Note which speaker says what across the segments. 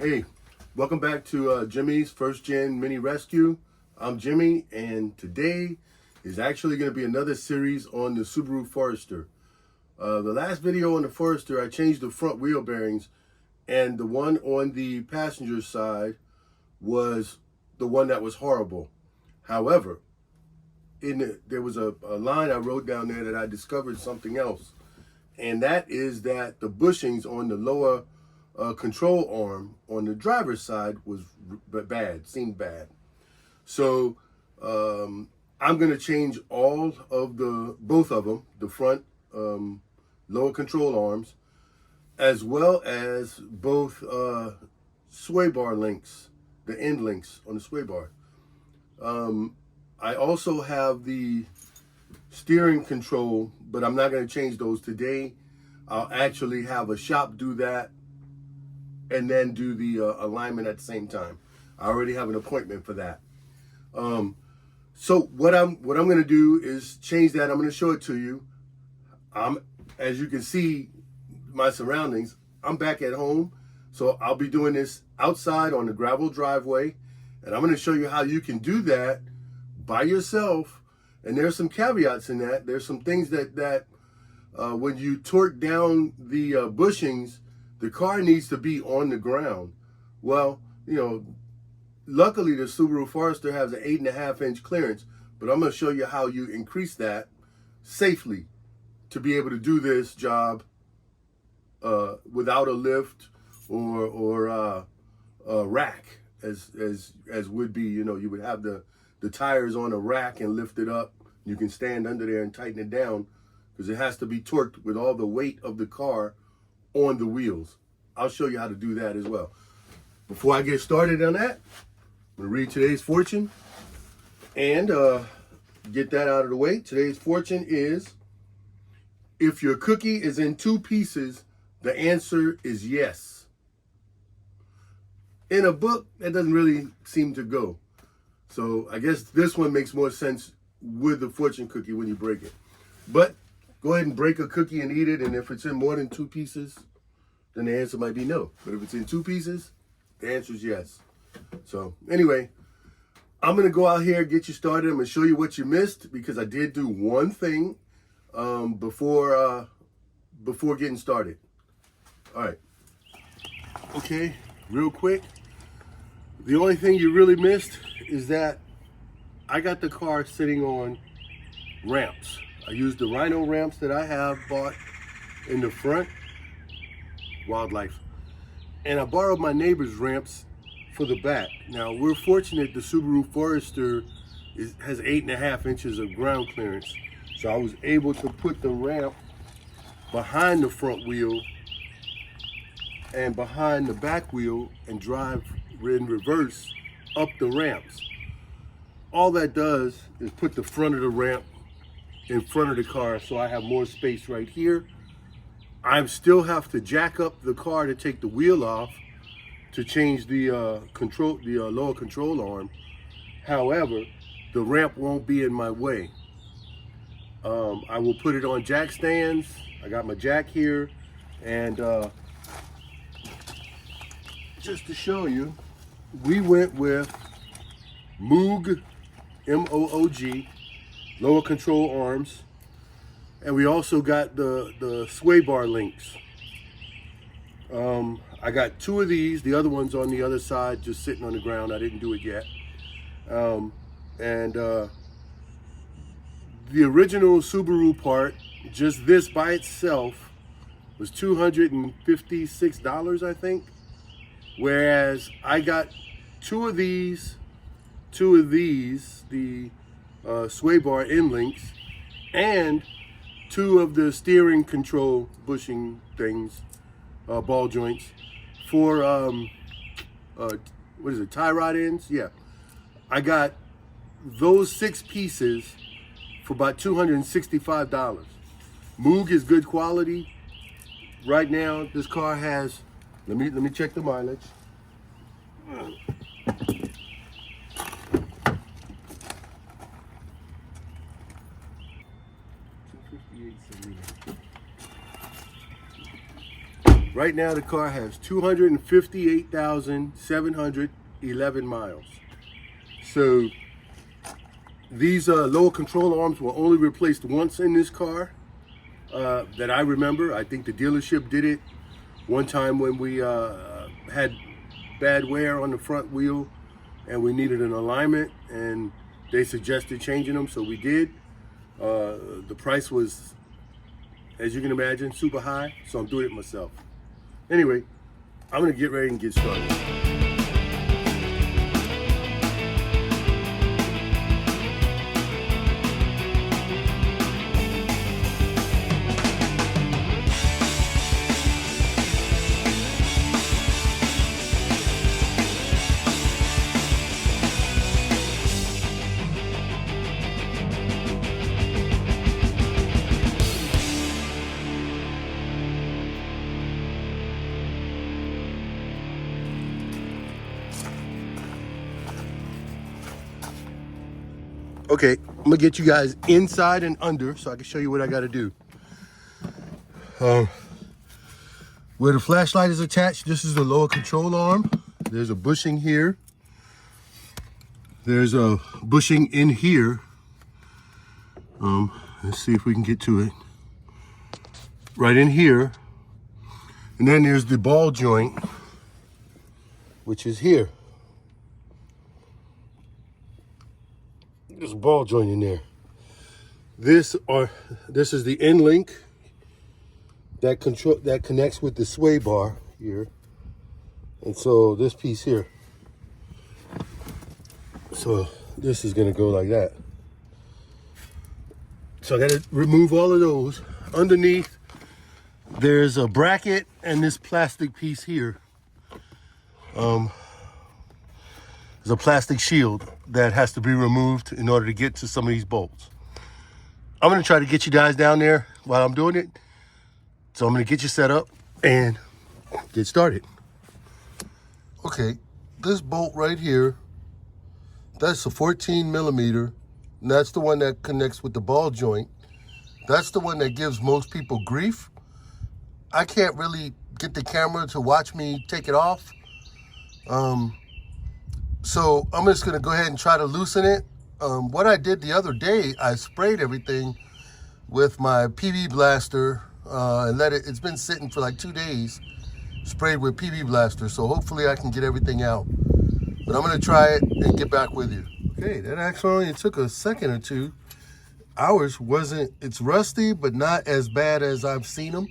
Speaker 1: Hey, welcome back to Jimmy's First Gen Mini Rescue. I'm Jimmy, and today is actually going to be another series on the Subaru Forester. The last video on the Forester, I changed the front wheel bearings, and the one on the passenger side was the one that was horrible. However, there was a line I wrote down there that I discovered something else, and that is that the bushings on the lower control arm on the driver's side was seemed bad. So I'm going to change both of them, the front lower control arms, as well as both sway bar links, the end links on the sway bar. I also have the steering control, but I'm not going to change those today. I'll actually have a shop do that and then do the alignment at the same time. I already have an appointment for that. So what I'm going to do is change that. I'm going to show it to you. As you can see, my surroundings, I'm back at home. So I'll be doing this outside on the gravel driveway. And I'm going to show you how you can do that by yourself. And there's some caveats in that. There's some things that when you torque down the bushings, the car needs to be on the ground. Well, luckily the Subaru Forester has an 8.5-inch clearance, but I'm going to show you how you increase that safely to be able to do this job without a lift or a rack, as would be. You would have the tires on a rack and lift it up. You can stand under there and tighten it down because it has to be torqued with all the weight of the car on the wheels. I'll show you how to do that as well. Before I get started on that, I'm going to read today's fortune and get that out of the way. Today's fortune is, if your cookie is in 2 pieces, the answer is yes. In a book, that doesn't really seem to go. So I guess this one makes more sense with the fortune cookie when you break it. But go ahead and break a cookie and eat it, and if it's in more than 2 pieces, then the answer might be no. But if it's in 2 pieces, the answer is yes. So anyway, I'm going to go out here, get you started. I'm going to show you what you missed, because I did do one thing before getting started. All right. Okay, real quick. The only thing you really missed is that I got the car sitting on ramps. I used the Rhino ramps that I have bought in the front, wildlife, and I borrowed my neighbor's ramps for the back. Now, we're fortunate the Subaru Forester has 8.5 inches of ground clearance, so I was able to put the ramp behind the front wheel and behind the back wheel and drive in reverse up the ramps. All that does is put the front of the ramp in front of the car, so I have more space right here. I still have to jack up the car to take the wheel off to change the lower control arm. However, the ramp won't be in my way. I will put it on jack stands. I got my jack here, and just to show you, we went with Moog, M-O-O-G, lower control arms, and we also got the sway bar links. I got 2 of these. The other one's on the other side, just sitting on the ground. I didn't do it yet. The original Subaru part, just this by itself, was $256, I think. Whereas I got 2 of these, the sway bar end links, and 2 of the steering control bushing things, ball joints, for what is it, tie rod ends? Yeah, I got those 6 pieces for about $265. Moog is good quality. Right now, this car has, let me check the mileage. Right now the car has 258,711 miles. So these lower control arms were only replaced once in this car that I remember. I think the dealership did it one time when we had bad wear on the front wheel and we needed an alignment, and they suggested changing them, so we did. The price was, as you can imagine, super high, so I'm doing it myself. Anyway, I'm gonna get ready and get started. Okay, I'm gonna get you guys inside and under so I can show you what I gotta do. Where the flashlight is attached, this is the lower control arm. There's a bushing here. There's a bushing in here. Let's see if we can get to it. Right in here. And then there's the ball joint, which is here. There's a ball joint in there. This is the end link that connects with the sway bar here. And so this piece here. So this is gonna go like that. So I gotta remove all of those. Underneath, there's a bracket and this plastic piece here. There's a plastic shield that has to be removed in order to get to some of these bolts. I'm gonna try to get you guys down there while I'm doing it. So I'm gonna get you set up and get started. Okay, this bolt right here, that's a 14 millimeter, and that's the one that connects with the ball joint. That's the one that gives most people grief. I can't really get the camera to watch me take it off. So I'm just gonna go ahead and try to loosen it. What I did the other day, I sprayed everything with my PB blaster and it's been sitting for like 2 days, sprayed with PB blaster. So hopefully I can get everything out. But I'm gonna try it and get back with you. Okay, that actually only took a second or two. Ours wasn't, it's rusty, but not as bad as I've seen them.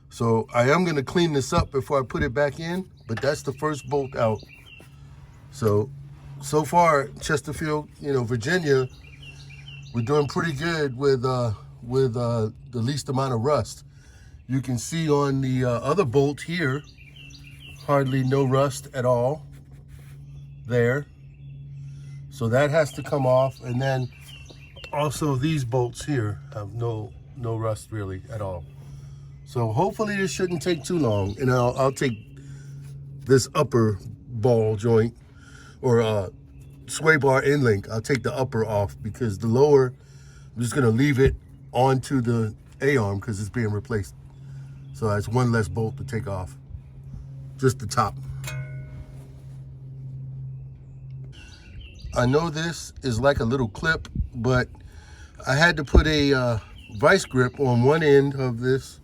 Speaker 1: So I am gonna clean this up before I put it back in, but that's the first bolt out. So far, Chesterfield, Virginia, we're doing pretty good with the least amount of rust. You can see on the other bolt here, hardly no rust at all there. So that has to come off. And then also these bolts here have no rust really at all. So hopefully this shouldn't take too long. And I'll take this upper ball joint or sway bar end link. I'll take the upper off because the lower, I'm just gonna leave it onto the A-arm because it's being replaced. So that's one less bolt to take off. Just the top. I know this is like a little clip, but I had to put a vice grip on one end of this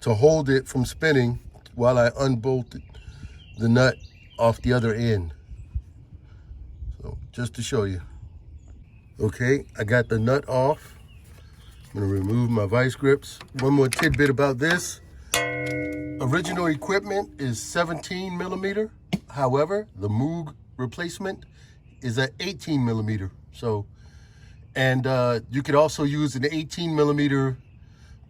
Speaker 1: to hold it from spinning while I unbolted the nut off the other end. So just to show you. Okay, I got the nut off. I'm gonna remove my vice grips. One more tidbit about this. Original equipment is 17 millimeter. However, the Moog replacement is at 18 millimeter. So, and you could also use an 18 millimeter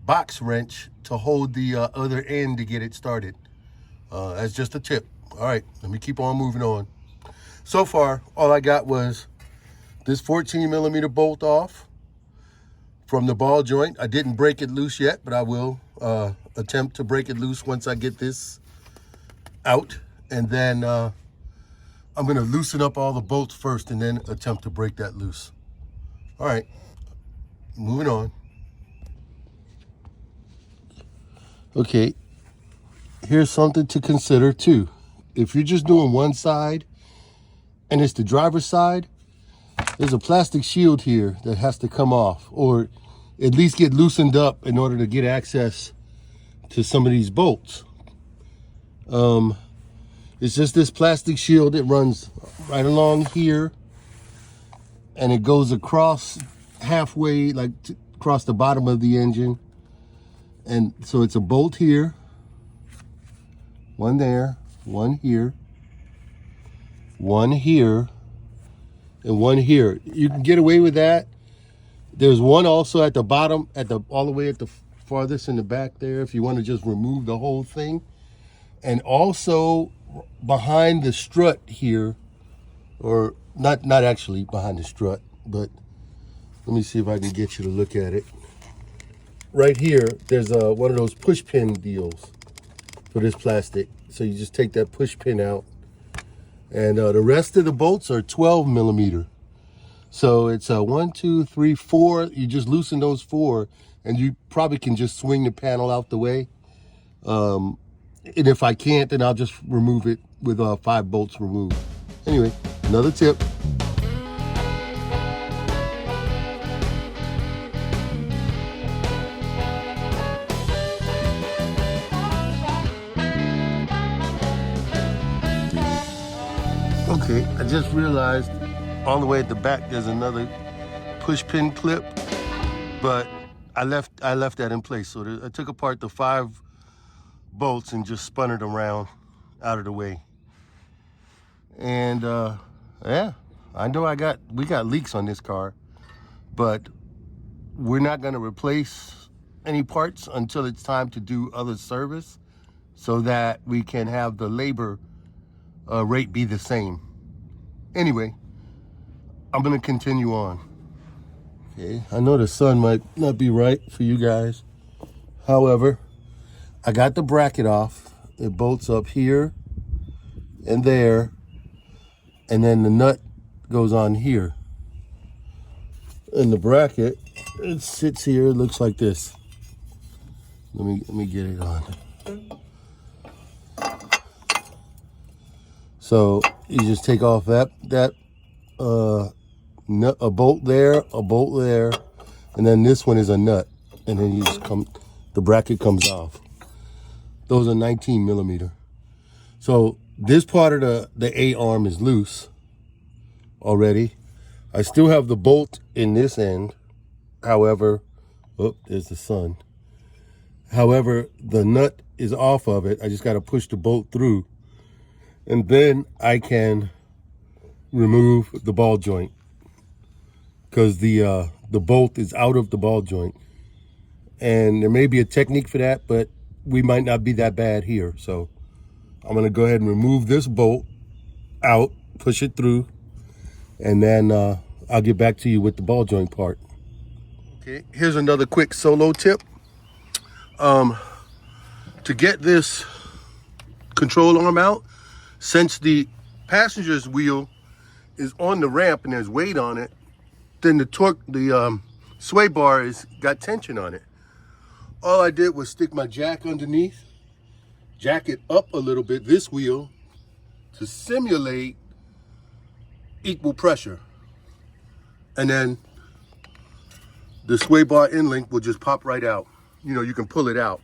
Speaker 1: box wrench to hold the other end to get it started. That's just a tip. All right, let me keep on moving on. So far, all I got was this 14 millimeter bolt off from the ball joint. I didn't break it loose yet, but I will attempt to break it loose once I get this out. And then I'm gonna loosen up all the bolts first and then attempt to break that loose. All right, moving on. Okay, here's something to consider too. If you're just doing one side and it's the driver's side, there's a plastic shield here that has to come off, or at least get loosened up in order to get access to some of these bolts. It's just this plastic shield that runs right along here, and it goes across halfway, like across the bottom of the engine. And so it's a bolt here, one there, one here, one here, and one here. You can get away with that. There's one also at the bottom, all the way at the farthest in the back there, if you want to just remove the whole thing. And also behind the strut here, or not actually behind the strut, but let me see if I can get you to look at it. Right here, there's one of those push pin deals for this plastic. So you just take that push pin out, and the rest of the bolts are 12 millimeter. So it's 1, 2, 3, 4. You just loosen those 4, and you probably can just swing the panel out the way. And if I can't, then I'll just remove it with 5 bolts removed. Anyway, another tip. Okay, I just realized all the way at the back there's another push pin clip, but I left that in place. So I took apart the 5 bolts and just spun it around out of the way. And yeah, I know we got leaks on this car, but we're not going to replace any parts until it's time to do other service, so that we can have the labor rate be the same. Anyway, I'm gonna continue on. Okay, I know the sun might not be right for you guys. However, I got the bracket off. It bolts up here and there, and then the nut goes on here. And the bracket, it sits here, it looks like this. Let me get it on. So you just take off that nut, a bolt there, and then this one is a nut, and then you just the bracket comes off. Those are 19 millimeter. So this part of the A arm is loose already. I still have the bolt in this end. However, oh, there's the sun. However, the nut is off of it. I just got to push the bolt through, and then I can remove the ball joint, because the bolt is out of the ball joint. And there may be a technique for that, but we might not be that bad here. So I'm gonna go ahead and remove this bolt out, push it through, and then I'll get back to you with the ball joint part. Okay, here's another quick solo tip. To get this control arm out, since the passenger's wheel is on the ramp and there's weight on it, then the sway bar has got tension on it. All I did was stick my jack underneath, jack it up a little bit, this wheel, to simulate equal pressure. And then the sway bar end link will just pop right out. You know, you can pull it out.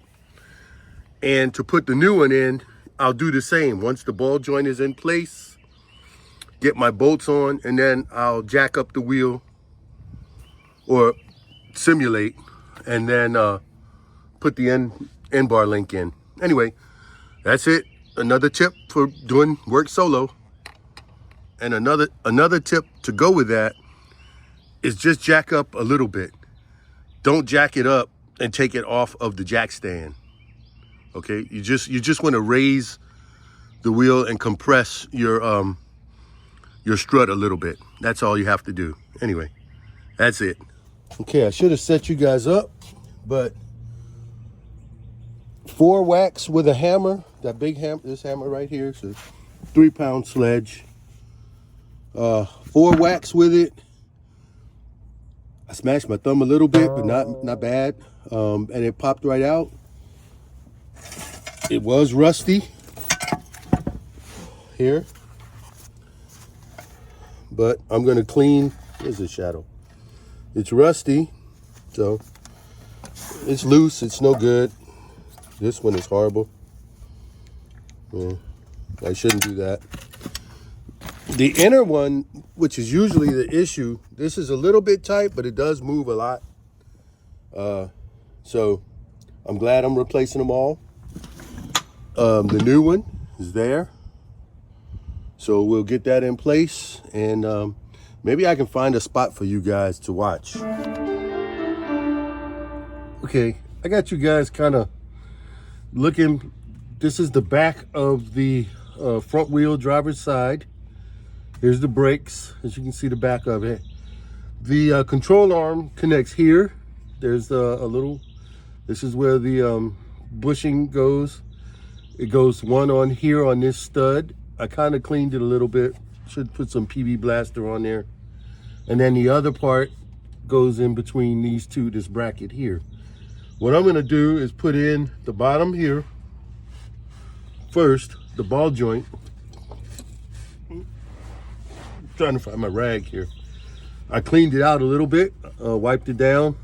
Speaker 1: And to put the new one in, I'll do the same. Once the ball joint is in place, get my bolts on, and then I'll jack up the wheel, or simulate, and then put the end bar link in. Anyway, that's it. Another tip for doing work solo. And another tip to go with that is just jack up a little bit. Don't jack it up and take it off of the jack stand. Okay, you just want to raise the wheel and compress your strut a little bit. That's all you have to do. Anyway, that's it. Okay, I should have set you guys up, but 4 whacks with a hammer, that big hammer, this hammer right here, it's a 3-pound sledge. 4 whacks with it. I smashed my thumb a little bit, but not bad. And it popped right out. It was rusty here, but I'm going to clean. There's a shadow. It's rusty, so it's loose. It's no good. This one is horrible. Yeah, I shouldn't do that. The inner one, which is usually the issue, this is a little bit tight, but it does move a lot. So I'm glad I'm replacing them all. The new one is there. So we'll get that in place, and maybe I can find a spot for you guys to watch. Okay, I got you guys kind of looking. This is the back of the front wheel driver's side. Here's the brakes, as you can see the back of it. The control arm connects here. There's a little, this is where the bushing goes. It goes one on here on this stud. I kind of cleaned it a little bit. Should put some PB Blaster on there. And then the other part goes in between these two, this bracket here. What I'm gonna do is put in the bottom here first, the ball joint. Trying to find my rag here. I cleaned it out a little bit, wiped it down,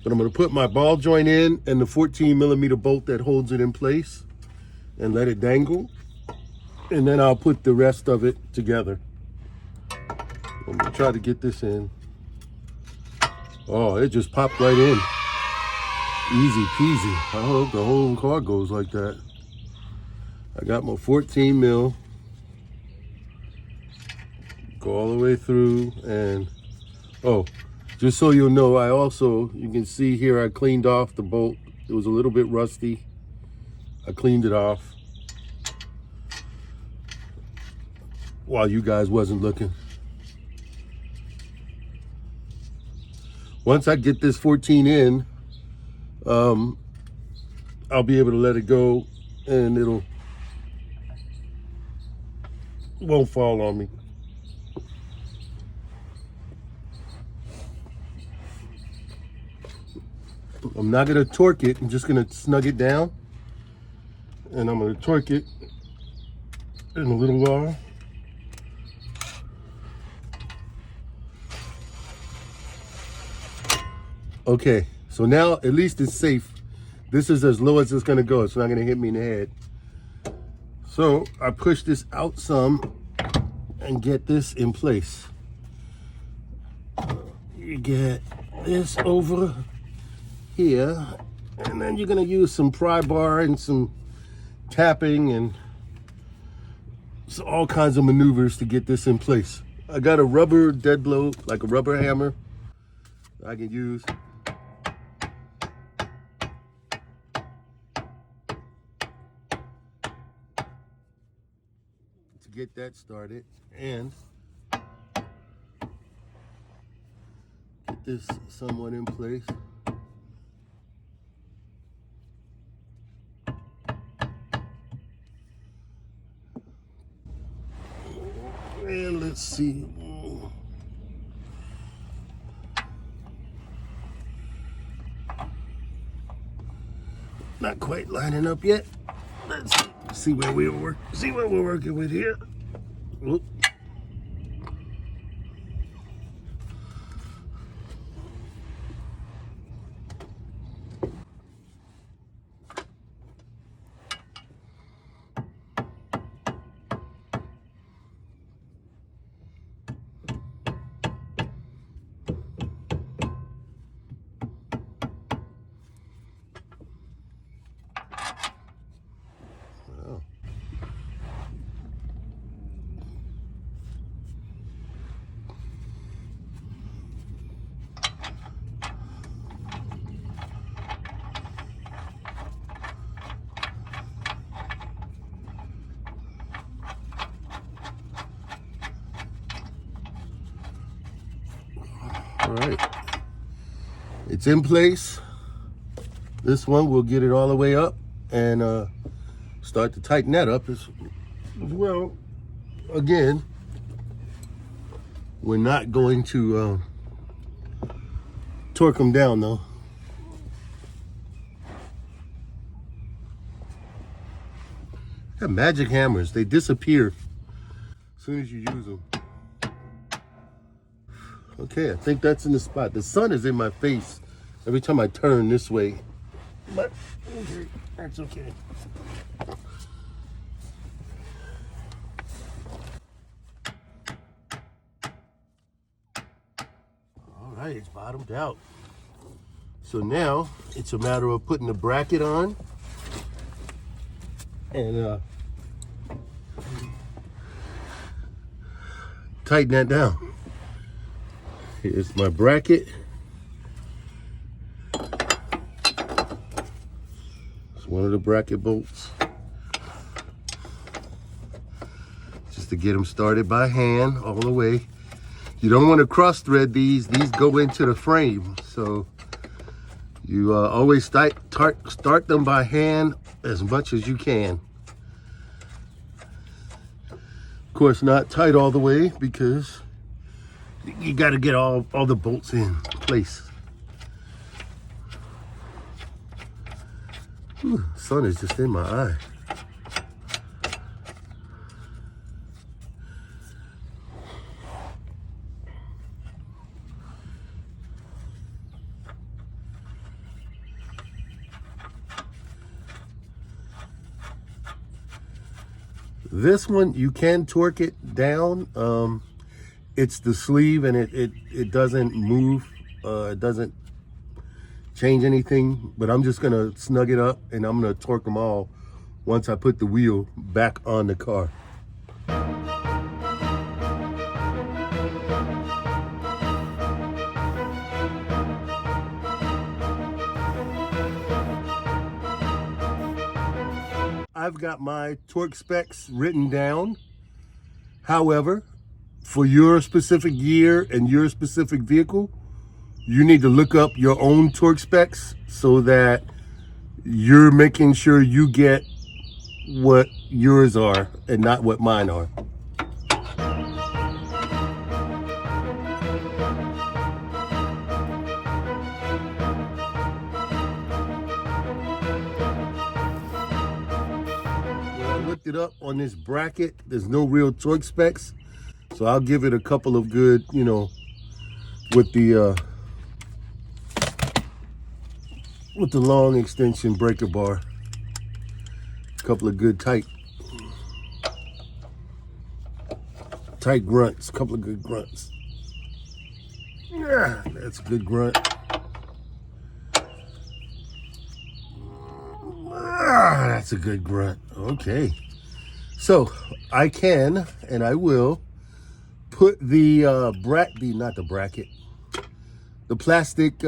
Speaker 1: but I'm going to put my ball joint in and the 14mm bolt that holds it in place and let it dangle, and then I'll put the rest of it together. I'm going to try to get this in. Oh, it just popped right in. Easy peasy. I hope the whole car goes like that. I got my 14mm. Go all the way through, and oh, just so you'll know, I also, you can see here, I cleaned off the bolt. It was a little bit rusty. I cleaned it off while you guys wasn't looking. Once I get this 14 in, I'll be able to let it go, and it won't fall on me. I'm not going to torque it. I'm just going to snug it down, and I'm going to torque it in a little while. Okay, so now at least it's safe. This is as low as it's going to go. It's not going to hit me in the head. So I push this out some and get this in place. You get this over here, and then you're going to use some pry bar and some tapping and all kinds of maneuvers to get this in place. I got a rubber dead blow, like a rubber hammer I can use. To get that started, and get this somewhat in place. And let's see. Not quite lining up yet. Let's see where we're working with here. Oop. All right, it's in place. This one, we'll get it all the way up and start to tighten that up as well. Again, we're not going to torque them down though. They're magic hammers. They disappear as soon as you use them. Okay, I think that's in the spot. The sun is in my face every time I turn this way. But okay, that's okay. All right, it's bottomed out. So now it's a matter of putting the bracket on and tighten that down. Here's my bracket. It's one of the bracket bolts. Just to get them started by hand all the way. You don't want to cross thread these. These go into the frame. So you always start them by hand as much as you can. Of course, not tight all the way because you got to get all the bolts in place. Ooh, sun is just in my eye. This one, you can torque it down. It's the sleeve and it doesn't move. It doesn't change anything, but I'm just gonna snug it up and I'm gonna torque them all once I put the wheel back on the car. I've got my torque specs written down. However, for your specific year and your specific vehicle, you need to look up your own torque specs so that you're making sure you get what yours are and not what mine are. It up on this bracket, there's no real torque specs, so I'll give it a couple of good, you know, with the long extension breaker bar, a couple of good tight grunts, a couple of good grunts. Yeah, that's a good grunt. That's a good grunt. Okay. So I can and I will put the the plastic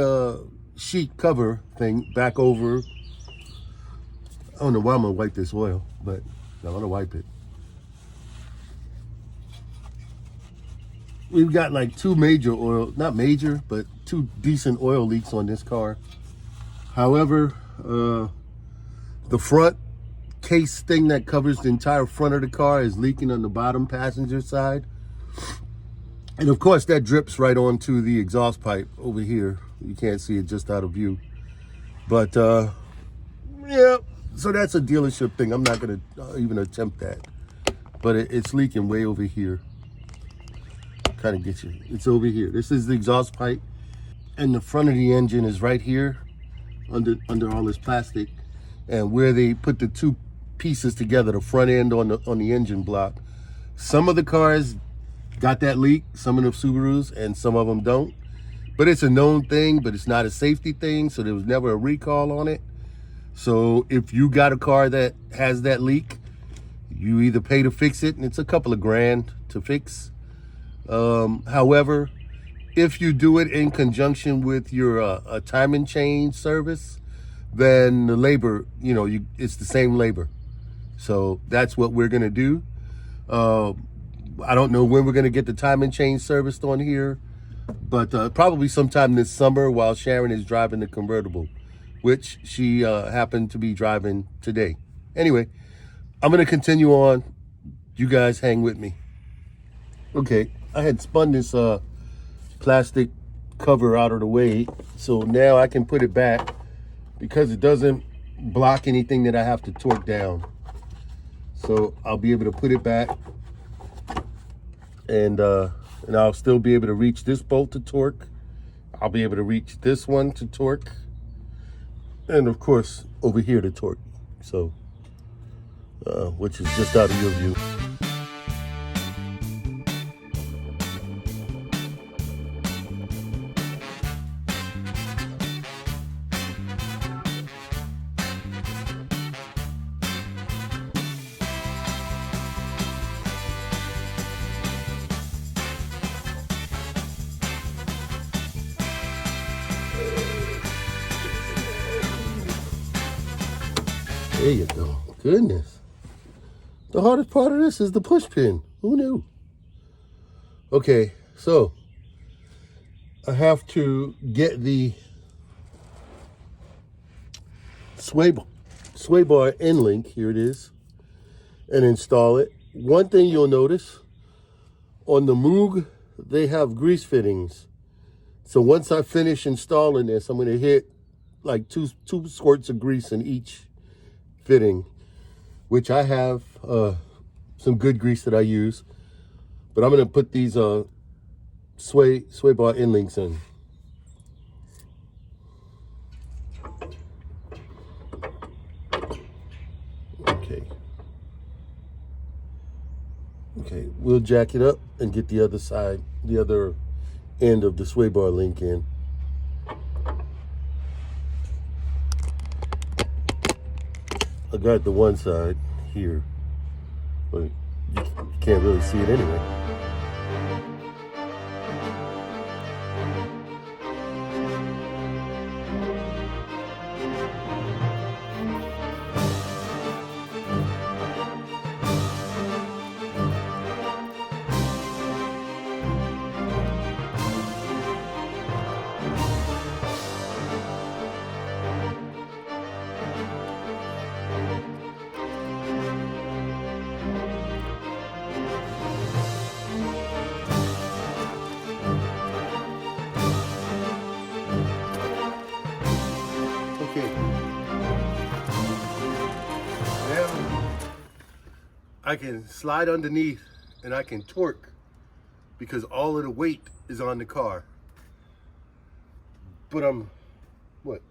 Speaker 1: sheet cover thing back over. I don't know why I'm gonna wipe this oil, but I'm gonna wipe it. We've got like two major oil, not major, but two decent oil leaks on this car. However, the front case thing that covers the entire front of the car is leaking on the bottom passenger side. And of course that drips right onto the exhaust pipe over here. You can't see it just out of view. But yeah, so that's a dealership thing. I'm not gonna even attempt that. But it's leaking way over here. Kind of get you. It's over here. This is the exhaust pipe. And the front of the engine is right here under all this plastic. And where they put the two pieces together, the front end on the engine block. Some of the cars got that leak, some of the Subarus, and some of them don't. But it's a known thing, but it's not a safety thing, so there was never a recall on it. So if you got a car that has that leak, you either pay to fix it, and it's a couple of grand to fix. However, if you do it in conjunction with your a time and change service, then the labor, you know, it's the same labor. So that's what we're gonna do. I don't know when we're gonna get the time and change serviced on here, but probably sometime this summer while Sharon is driving the convertible, which she happened to be driving today. Anyway, I'm gonna continue on. You guys hang with me. Okay, I had spun this plastic cover out of the way, so now I can put it back because it doesn't block anything that I have to torque down. So I'll be able to put it back, and I'll still be able to reach this bolt to torque. I'll be able to reach this one to torque, and of course over here to torque. So, which is just out of your view. There you go. Goodness. The hardest part of this is the push pin. Who knew? Okay, so I have to get the sway bar end link, here it is, and install it. One thing you'll notice, on the Moog, they have grease fittings. So once I finish installing this, I'm going to hit like two squirts of grease in each fitting, which I have some good grease that I use, but I'm going to put these sway bar end links in. Okay, we'll jack it up and get the other side, the other end of the sway bar link in. I got the one side here, but you can't really see it anyway. I can slide underneath and I can torque because all of the weight is on the car. But I'm, what,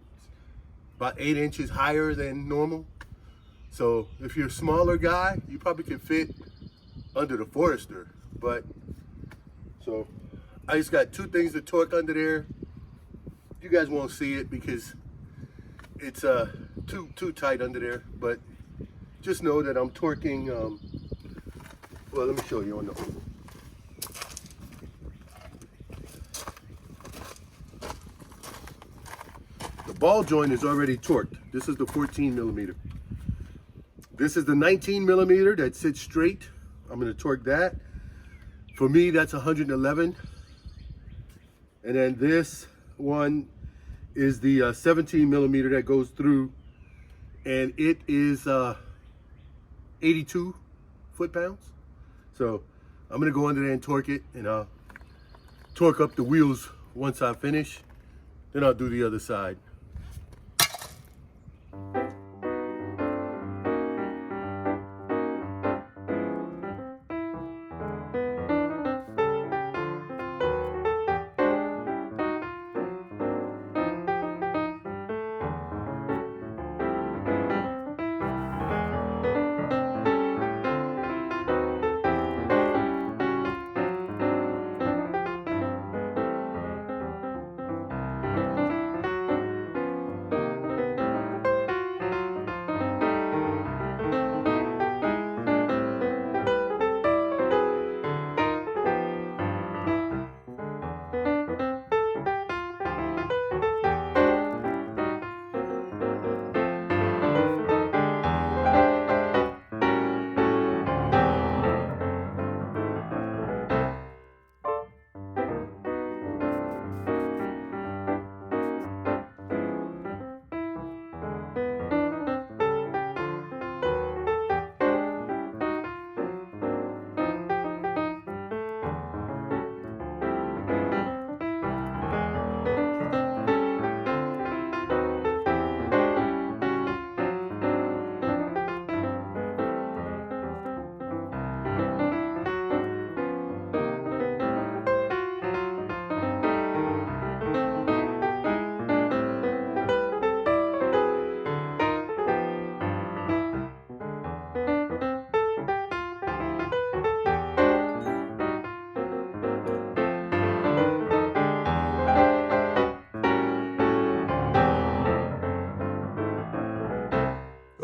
Speaker 1: about 8 inches higher than normal. So if you're a smaller guy, you probably can fit under the Forester. But, so I just got 2 things to torque under there. You guys won't see it because it's too tight under there, but just know that I'm torquing, well, let me show you on the, ball joint is already torqued. This is the 14 millimeter. This is the 19 millimeter that sits straight. I'm gonna torque that. For me, that's 111. And then this one is the 17 millimeter that goes through, and it is 82 foot-pounds. So I'm gonna go under there and torque it, and I'll torque up the wheels once I finish. Then I'll do the other side.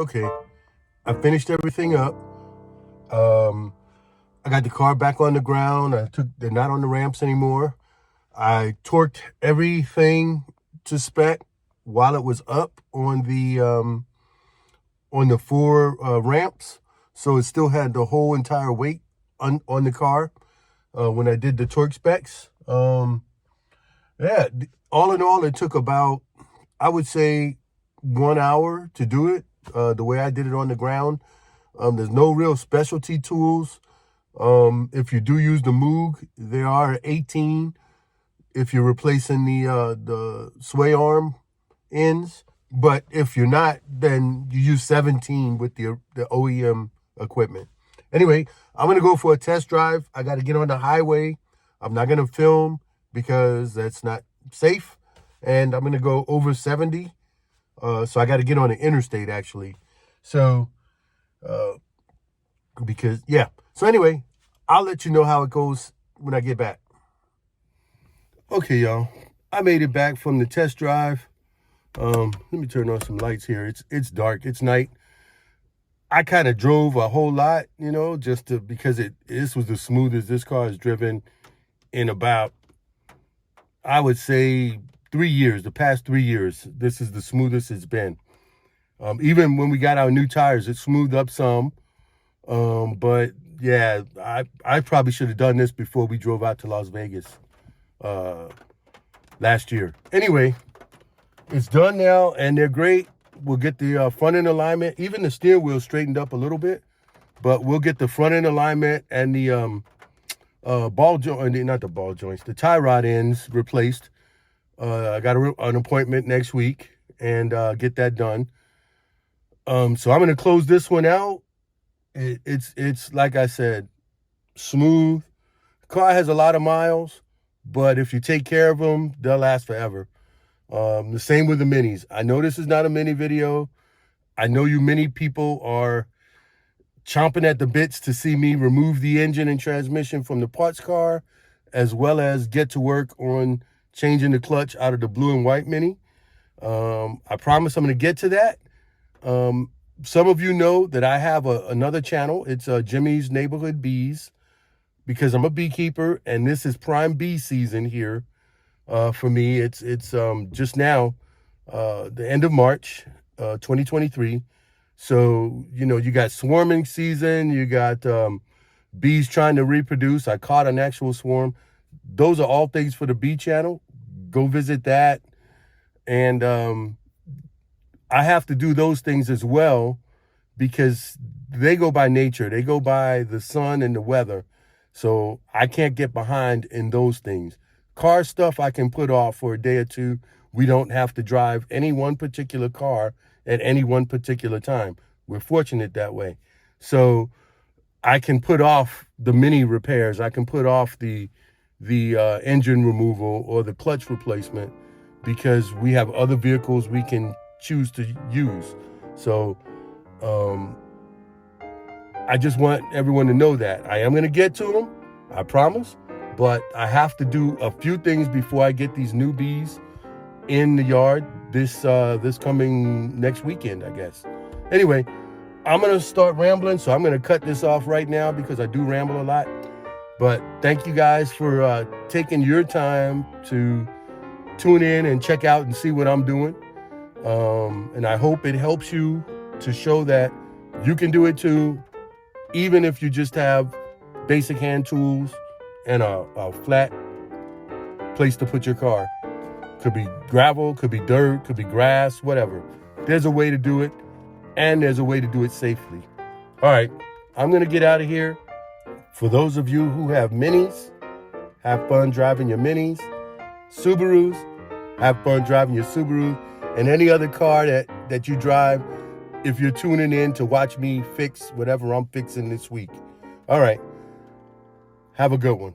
Speaker 1: Okay, I finished everything up. I got the car back on the ground. They're not on the ramps anymore. I torqued everything to spec while it was up on the four ramps, so it still had the whole entire weight on the car when I did the torque specs. Yeah, all in all, it took about, I would say, 1 hour to do it. The way I did it on the ground. There's no real specialty tools. If you do use the Moog, they are 18 if you're replacing the sway arm ends. But if you're not, then you use 17 with the OEM equipment. Anyway, I'm going to go for a test drive. I got to get on the highway. I'm not going to film because that's not safe. And I'm going to go over 70. So I got to get on the interstate, actually. So, because, yeah. So anyway, I'll let you know how it goes when I get back. Okay, y'all. I made it back from the test drive. Let me turn on some lights here. It's dark. It's night. I kind of drove a whole lot, you know, because this was the smoothest this car has driven in about, I would say, 3 years. The past 3 years, this is the smoothest it's been. Even when we got our new tires, it smoothed up some. But yeah, I probably should have done this before we drove out to Las Vegas last year. Anyway, it's done now, and they're great. We'll get the front end alignment. Even the steering wheel straightened up a little bit, but we'll get the front end alignment and the ball joint, not the ball joints, the tie rod ends replaced. I got an appointment next week and get that done. So I'm going to close this one out. It's like I said, smooth. The car has a lot of miles, but if you take care of them, they'll last forever. The same with the minis. I know this is not a mini video. I know you mini people are chomping at the bits to see me remove the engine and transmission from the parts car, as well as get to work on changing the clutch out of the blue and white mini. I promise I'm going to get to that. Some of you know that I have another channel. It's Jimmy's Neighborhood Bees, because I'm a beekeeper, and this is prime bee season here. For me, it's just now, the end of March, 2023. So, you know, you got swarming season, you got bees trying to reproduce. I caught an actual swarm. Those are all things for the bee channel. Go visit that. And I have to do those things as well, because they go by nature. They go by the sun and the weather. So I can't get behind in those things. Car stuff I can put off for a day or two. We don't have to drive any one particular car at any one particular time. We're fortunate that way. So I can put off the mini repairs. I can put off the engine removal or the clutch replacement, because we have other vehicles we can choose to use. So I just want everyone to know that I am going to get to them, I promise. But I have to do a few things before I get these new bees in the yard this coming next weekend, I guess. Anyway, I'm going to start rambling, so I'm going to cut this off right now because I do ramble a lot. But thank you guys for taking your time to tune in and check out and see what I'm doing. And I hope it helps you to show that you can do it too, even if you just have basic hand tools and a flat place to put your car. Could be gravel, could be dirt, could be grass, whatever. There's a way to do it, and there's a way to do it safely. All right, I'm going to get out of here. For those of you who have minis, have fun driving your minis. Subarus, have fun driving your Subarus. And any other car that you drive, if you're tuning in to watch me fix whatever I'm fixing this week. All right. Have a good one.